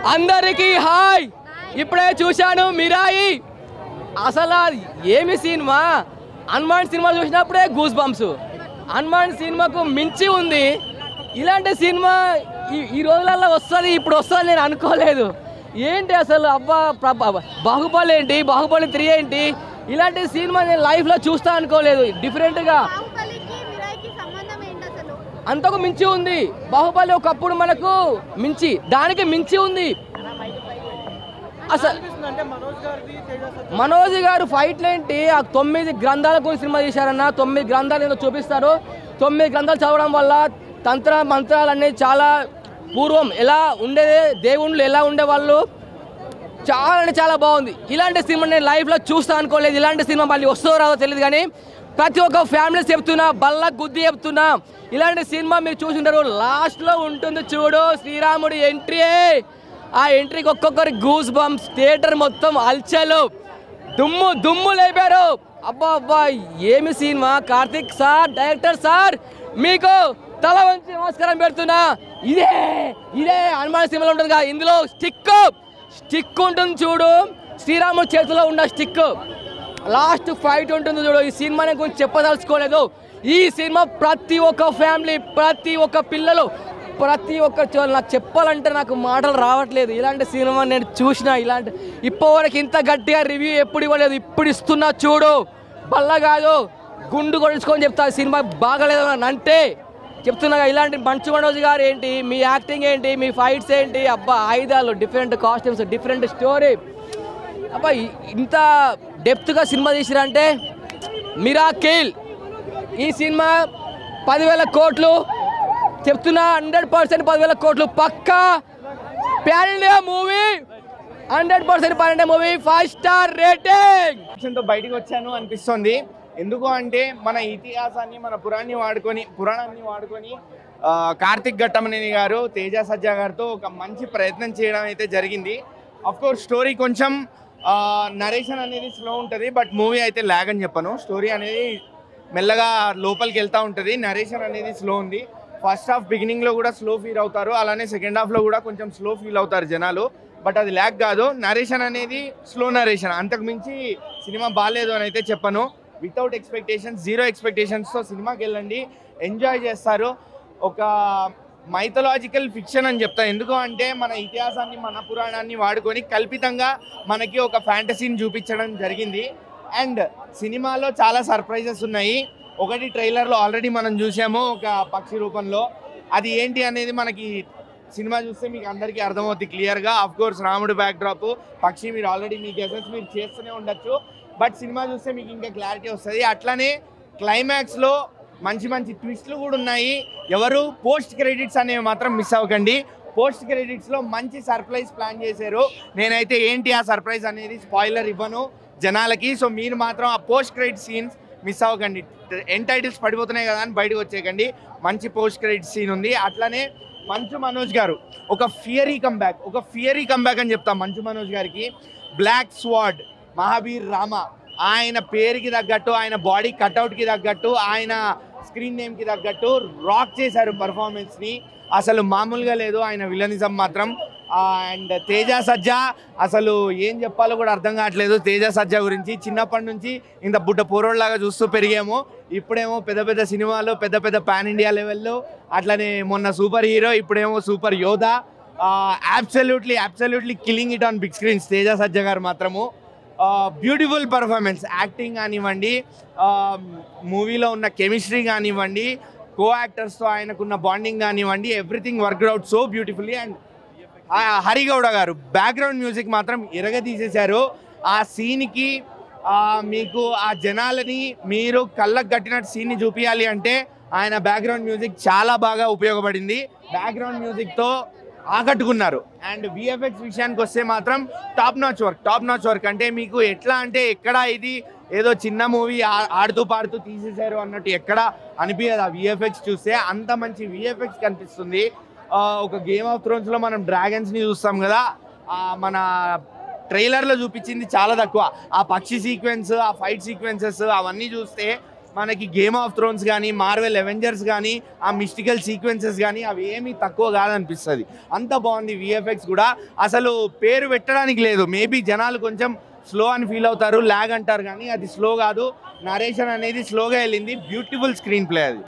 అందరికీ హాయ్. ఇప్పుడే చూశాను మిరాయి. అసలు ఏమి సినిమా. హనుమాన్ సినిమా చూసినప్పుడే గూస్ బంప్స్. హనుమాన్ సినిమాకు మించి ఉంది. ఇలాంటి సినిమా ఈ రోజులలో వస్తుంది, ఇప్పుడు వస్తుంది నేను అనుకోలేదు. ఏంటి అసలు అబ్బా, బాహుబలి ఏంటి, బాహుబలి 3 ఏంటి, ఇలాంటి సినిమా నేను లైఫ్లో చూస్తా అనుకోలేదు. డిఫరెంట్గా అంతకు మించి ఉంది. బాహుబలి ఒకప్పుడు మనకు మించి, దానికి మించి ఉంది. అసలు మనోజ్ గారు ఫైట్లు ఏంటి, ఆ 9 గ్రంథాల గురించి సినిమా తీశారన్న. 9 గ్రంథాలు ఏదో చూపిస్తారు. 9 గ్రంథాలు చదవడం వల్ల తంత్ర మంత్రాలు అనేది చాలా పూర్వం ఎలా ఉండేది, దేవుళ్ళు ఎలా ఉండేవాళ్ళు, చాలా అంటే చాలా బాగుంది. ఇలాంటి సినిమా నేను లైఫ్లో చూస్తా అనుకోలేదు. ఇలాంటి సినిమా మళ్ళీ వస్తుందో రాదో తెలియదు, కానీ ప్రతి ఒక్క ఫ్యామిలీస్ చెప్తున్నా, బల్ల గుద్ది చెప్తున్నా, ఇలాంటి సినిమా మీరు చూసింటారు. లాస్ట్లో ఉంటుంది చూడు, శ్రీరాముడి ఎంట్రీ. ఆ ఎంట్రీకి ఒక్కొక్కరి గూస్ బంప్స్, థియేటర్ మొత్తం అల్చలు, దుమ్ము దుమ్ము లేపారు. అబ్బా అబ్బా ఏమి cinema. Karthik sir, director sir, మీకు తల వంచి నమస్కారం పెడుతున్నా. ఇదే ఇదే హనుమాన్ సినిమాలో ఉంటుంది కదా, ఇందులో స్టిక్ ఉంటుంది చూడు, శ్రీరాముడి చేతిలో ఉన్న స్టిక్. లాస్ట్ ఫైట్ ఉంటుంది చూడు. ఈ సినిమాని గురించి చెప్పదలుచుకోలేదు. ఈ సినిమా ప్రతి ఒక్క ఫ్యామిలీ, ప్రతి ఒక్క పిల్లలు, ప్రతి ఒక్క నాకు చెప్పాలంటే నాకు మాటలు రావట్లేదు. ఇలాంటి సినిమా నేను చూసిన, ఇలాంటి ఇప్పటివరకు ఇంత గట్టిగా రివ్యూ ఎప్పుడు ఇవ్వలేదు. ఇప్పుడు ఇస్తున్నా చూడు. బల్ల కాదు, గుండు కొడుచుకొని చెప్తా. సినిమా బాగలేదు అని అంటే చెప్తున్నా. ఇలాంటి మంచు మనోజ్ గారు ఏంటి, మీ యాక్టింగ్ ఏంటి, మీ ఫైట్స్ ఏంటి, అబ్బా ఆయుధాలు, డిఫరెంట్ కాస్ట్యూమ్స్, డిఫరెంట్ స్టోరీ, అబ్బా ఇంత డెప్త్గా సినిమా తీసిరంటే మిరాకిల్. ఈ సినిమా 10,000 కోట్లు చెప్తున్నా, 100% 10,000 కోట్లు పక్కా. Pan India movie, 100% pan India movie, 5 star rating. బయటకు వచ్చాను అనిపిస్తుంది. ఎందుకు అంటే మన ఇతిహాసాన్ని, మన పురాణాన్ని వాడుకొని కార్తిక్ ఘట్టమనేని గారు తేజ సజ్జా గారితో ఒక మంచి ప్రయత్నం చేయడం అయితే జరిగింది. అఫ్కోర్స్ స్టోరీ కొంచెం నరేషన్ అనేది స్లో ఉంటుంది, బట్ మూవీ అయితే ల్యాగ్ అని చెప్పను. స్టోరీ అనేది మెల్లగా లోపలికి వెళ్తూ ఉంటుంది. నరేషన్ అనేది స్లో ఉంది. ఫస్ట్ హాఫ్ బిగినింగ్లో కూడా స్లో ఫీల్ అవుతారు, అలానే సెకండ్ హాఫ్లో కూడా కొంచెం స్లో ఫీల్ అవుతారు జనాలు. బట్ అది ల్యాగ్ కాదు, నరేషన్ అనేది స్లో నరేషన్. అంతకు మించి సినిమా బాగాలేదు అని అయితే చెప్పను. వితౌట్ ఎక్స్పెక్టేషన్స్, 0 ఎక్స్పెక్టేషన్స్తో సినిమాకి వెళ్ళండి, ఎంజాయ్ చేస్తారు. ఒక మైథలాజికల్ ఫిక్షన్ అని చెప్తా. ఎందుకు అంటే మన ఇతిహాసాన్ని, మన పురాణాన్ని వాడుకొని కల్పితంగా మనకి ఒక ఫ్యాంటసీని చూపించడం జరిగింది. అండ్ సినిమాలో చాలా సర్ప్రైజెస్ ఉన్నాయి. ఒకటి ట్రైలర్లో ఆల్రెడీ మనం చూసాము, ఒక పక్షి రూపంలో. అది ఏంటి అనేది మనకి సినిమా చూస్తే మీకు అందరికీ అర్థమవుతుంది క్లియర్గా. ఆఫ్కోర్స్ రాముడు బ్యాక్డ్రాప్, పక్షి, మీరు ఆల్రెడీ మీ గెసెస్ మీరు చేస్తూనే ఉండొచ్చు, బట్ సినిమా చూస్తే మీకు ఇంకా క్లారిటీ వస్తుంది. అట్లానే క్లైమాక్స్లో మంచి మంచి ట్విస్ట్లు కూడా ఉన్నాయి. ఎవరు పోస్ట్ క్రెడిట్స్ అనేవి మాత్రం మిస్ అవ్వకండి. పోస్ట్ క్రెడిట్స్లో మంచి సర్ప్రైజ్ ప్లాన్ చేశారు. నేనైతే ఏంటి ఆ సర్ప్రైజ్ అనేది స్పాయిలర్ ఇవ్వను జనాలకి. సో మీరు మాత్రం ఆ పోస్ట్ క్రెడిట్ సీన్స్ మిస్ అవ్వకండి. ఎండ్ టైటిల్స్ పడిపోతున్నాయి కదా అని బయటకు వచ్చేయకండి. మంచి పోస్ట్ క్రెడిట్ సీన్ ఉంది. అట్లానే మంచు మనోజ్ గారు ఒక ఫియరీ కంబ్యాక్ అని చెప్తాం మంచు మనోజ్ గారికి. బ్లాక్ స్వాడ్, మహావీర్ రామ, ఆయన పేరుకి తగ్గట్టు, ఆయన బాడీ కట్అవుట్కి తగ్గట్టు, ఆయన స్క్రీన్ నేమ్కి తగ్గట్టు రాక్ చేశారు పర్ఫార్మెన్స్ని. అసలు మామూలుగా లేదు ఆయన విలనిజం మాత్రం. అండ్ తేజ సజ్జా, అసలు ఏం చెప్పాలో కూడా అర్థం కావట్లేదు తేజ సజ్జా గురించి. చిన్నప్పటి నుంచి ఇంత బుడ్డ పోరోడ్లాగా చూస్తూ పెరిగాము. ఇప్పుడేమో పెద్ద పెద్ద సినిమాలు, పెద్ద పెద్ద పాన్ ఇండియా లెవెల్లో, అట్లనే మొన్న సూపర్ హీరో, ఇప్పుడేమో సూపర్ యోధా. Absolutely killing it on big screens Teja Sajja గారు మాత్రము. బ్యూటిఫుల్ పర్ఫార్మెన్స్, యాక్టింగ్ కానివ్వండి, మూవీలో ఉన్న కెమిస్ట్రీ కానివ్వండి, కో యాక్టర్స్తో ఆయనకున్న బాండింగ్ కానివ్వండి, everything worked out so beautifully. And Harigowda గారు బ్యాక్గ్రౌండ్ మ్యూజిక్ మాత్రం ఎరగదీసేశారు. ఆ సీన్కి మీకు ఆ జనాలని మీరు కళ్ళకు కట్టినట్టు సీన్ని చూపించాలి అంటే ఆయన బ్యాక్గ్రౌండ్ మ్యూజిక్ చాలా బాగా ఉపయోగపడింది. బ్యాక్గ్రౌండ్ మ్యూజిక్తో ఆకట్టుకున్నారు. అండ్ విఎఫ్ఎక్స్ విషయానికి వస్తే మాత్రం టాప్ నాచ్ వర్క్. అంటే మీకు ఎట్లా అంటే ఎక్కడ ఇది ఏదో చిన్న మూవీ ఆడుతూ పాడుతూ తీసేశారు అన్నట్టు ఎక్కడ అనిపించదు. ఆ విఎఫ్ఎక్స్ చూస్తే అంత మంచి విఎఫ్ఎక్స్ కనిపిస్తుంది. ఒక గేమ్ ఆఫ్ థ్రోన్స్లో మనం డ్రాగన్స్ని చూస్తాం కదా, మన ట్రైలర్లో చూపించింది చాలా తక్కువ. ఆ పక్షి సీక్వెన్స్, ఆ ఫైట్ సీక్వెన్సెస్ అవన్నీ చూస్తే మనకి గేమ్ ఆఫ్ థ్రోన్స్ కానీ మార్వెల్ అవెంజర్స్ కానీ ఆ మిస్టికల్ సీక్వెన్సెస్ కానీ అవి ఏమీ తక్కువ కాదనిపిస్తుంది. అంత బాగుంది. విఎఫ్ఎక్స్ కూడా అసలు పేరు పెట్టడానికి లేదు. మేబీ జనాలు కొంచెం స్లో అని ఫీల్ అవుతారు, ల్యాగ్ అంటారు, కానీ అది స్లో కాదు. నరేషన్ అనేది స్లోగా వెళ్ళింది. బ్యూటిఫుల్ స్క్రీన్ ప్లే అది.